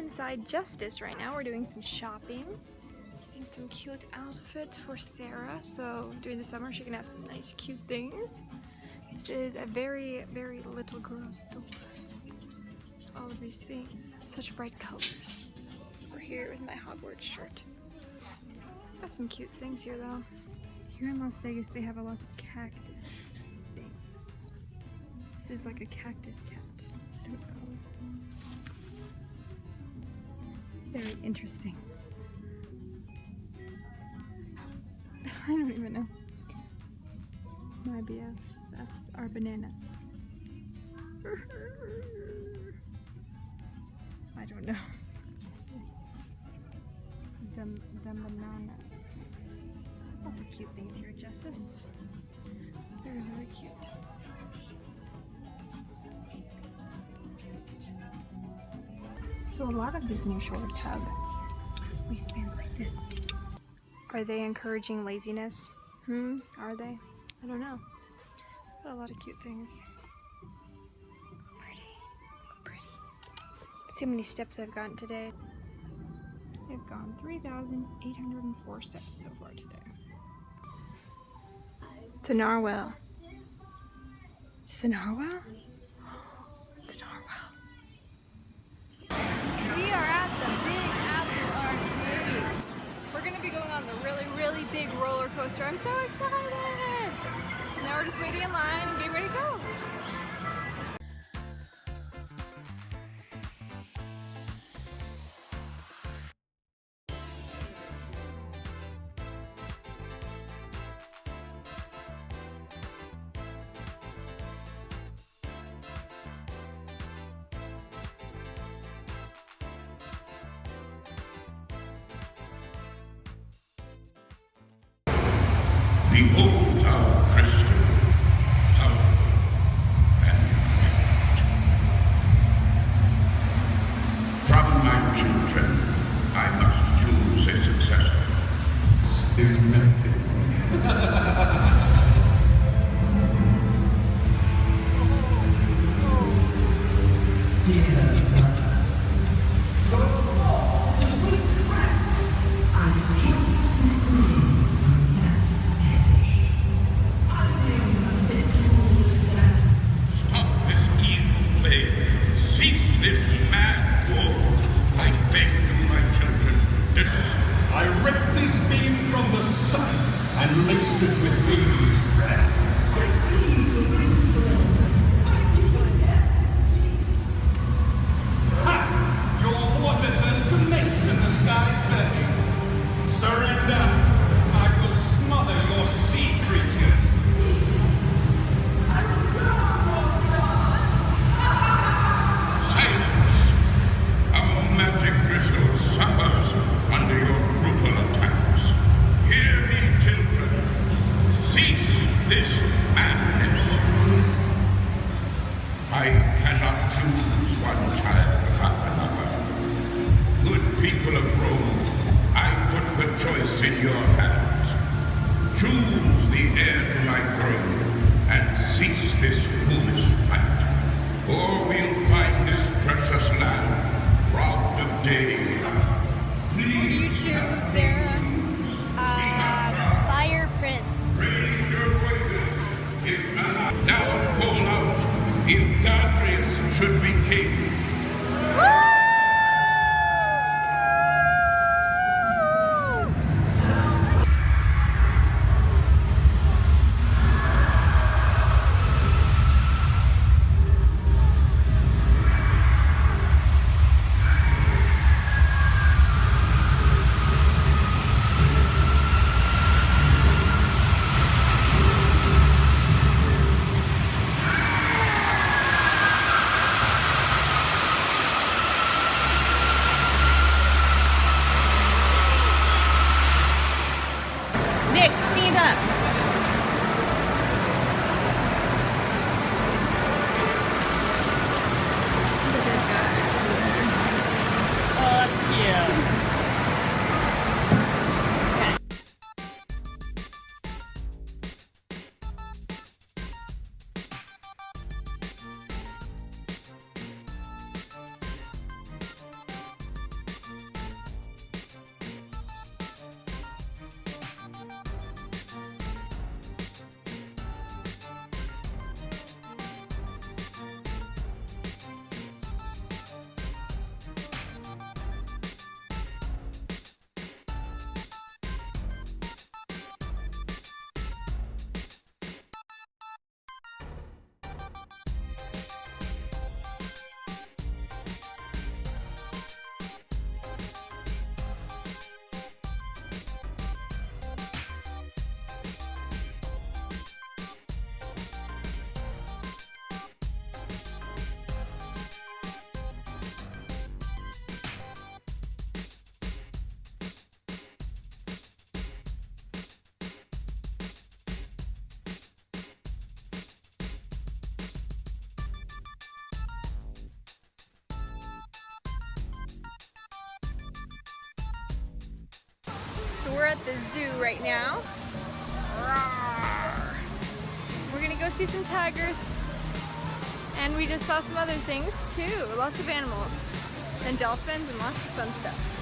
inside Justice right now. We're doing some shopping. Getting some cute outfits for Sarah. So during the summer she can have some nice cute things. This is a very, very little girl store. All of these things. Such bright colors. We're here with my Hogwarts shirt. Got some cute things here though. Here in Las Vegas they have a lot of cactus things. This is like a cactus cat. I don't know. Very interesting. I don't even know. My BFFs are bananas. I don't know. Them bananas. Lots of cute things here at Justice. Very, very cute. So a lot of these new shorts have waistbands like this. Are they encouraging laziness? Are they? I don't know. Got a lot of cute things. Pretty. Pretty. See how many steps I've gotten today. I've gone 3,804 steps so far today. It's a narwhal. Is it a narwhal? It's a narwhal. We are at the Big Apple Arcade. We're gonna be going on the really, really big roller coaster. I'm so excited! So now we're just waiting in line and getting ready to go. Behold our crystal, powerful and great. From my children, I must choose a successor. This is melting. Dear brother, your force is a weak threat. I hate this grave from Ness Edge. I bring a fit tools land. Stop this evil plague. Cease this mad war. I beg you, my children, this... I ripped this beam from the sun and laced it with Hades' breath. I seize the windstorms. I did your death deceit. Ha! Your water turns to mist and the skies burning. Surrender! I will smother your sea creatures. I will drown your Silence! Our magic crystal suffers under your brutal attacks. Hear me, children. Cease this madness. I cannot choose one child half another. Good people of Rome, I put the choice in your hands. Choose the heir to my throne and cease this foolish fight. Or we'll find this precious land robbed of day. What do you choose, Sarah? Fire Prince. Raise your voices. If not, now call out. If Godrius should be king, we're at the zoo right now. We're gonna go see some tigers. And we just saw some other things too. Lots of animals. And dolphins and lots of fun stuff.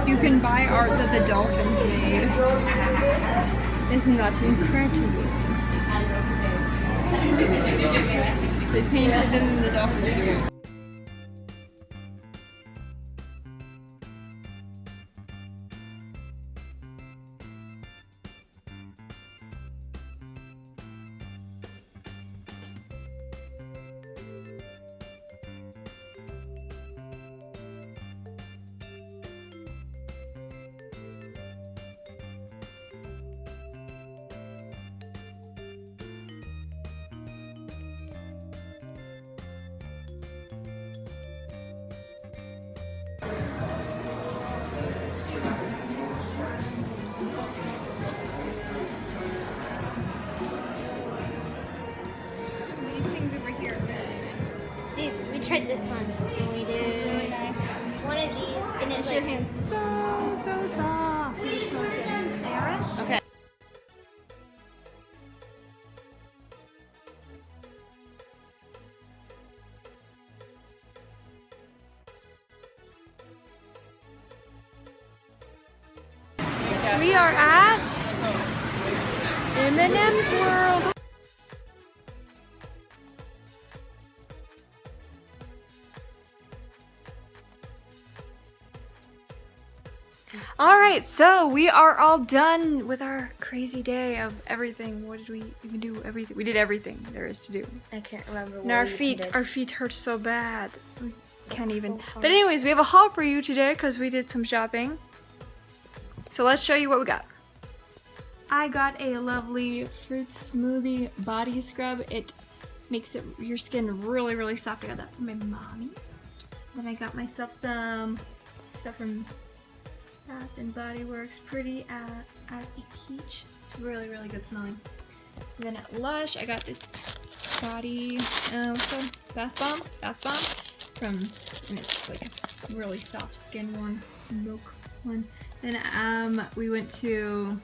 You can buy art that the dolphins made. Isn't that incredible? So they painted and then the dolphins do it. Tried this one. We did one of these, and it's like Hands so soft. so it smells good. Sarah? Okay. we are at M&M's World. Alright, so we are all done with our crazy day of everything. What did we even do? Everything. We did everything there is to do. I can't remember. And our feet hurt so bad. We can't even. so hard. But anyways, we have a haul for you today because we did some shopping. So let's show you what we got. I got a lovely fruit smoothie body scrub. It makes your skin really, really soft. I got that from my mommy. Then I got myself some stuff from Bath and Body Works, Pretty as a Peach. It's really, really good smelling. And then at Lush, I got this body bath bomb from, and it's like a really soft skin one, milk one. Then we went to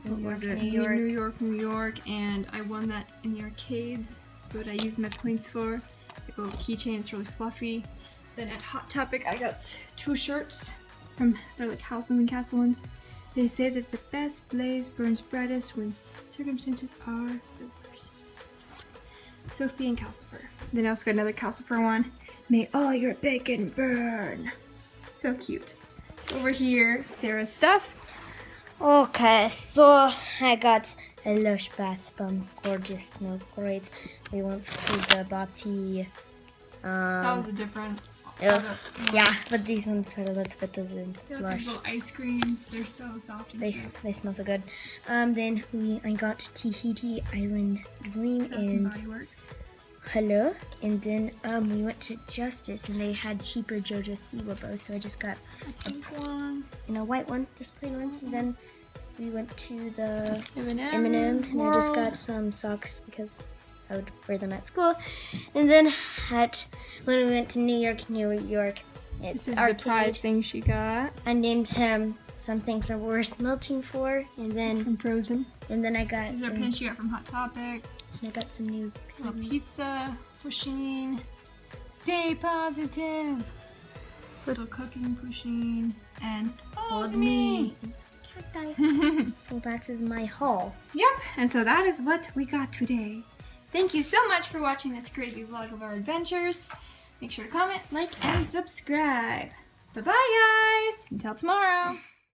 New York, and I won that in the arcades. That's what I used my points for. Like a little keychain, it's really fluffy. Then at Hot Topic, I got 2 shirts from, they're like house moving castle ones. They say that the best blaze burns brightest when circumstances are the worst. Sophie and Calcifer. Then I also got another Calcifer one. May all your bacon burn. So cute. Over here, Sarah's stuff. Okay, so I got a Lush bath bomb. Gorgeous, smells great. We went to the Bati. That was a different. Yeah, but these ones are a little bit of the They're like Lush. little ice creams. They're so soft and cute. They smell so good. Then I got Tahiti Island Dream and Body Works. Hello. And then we went to Justice and they had cheaper JoJo Siwa, so I just got A pink one. a white one, just plain one. And then we went to the M&M. M&M and I just got some socks because I would wear them at school. And then when we went to New York, it's This is arcade. the prize thing she got I named him Some Things Are Worth Melting For, and then from Frozen. I got These are pins she got from Hot Topic. I got some new A pins. pizza, pushing, stay positive. Little cooking, pushing, and hold me. So that is my haul. Yep, and so that is what we got today. Thank you so much for watching this crazy vlog of our adventures. Make sure to comment, like, and subscribe. Bye-bye, guys. Until tomorrow.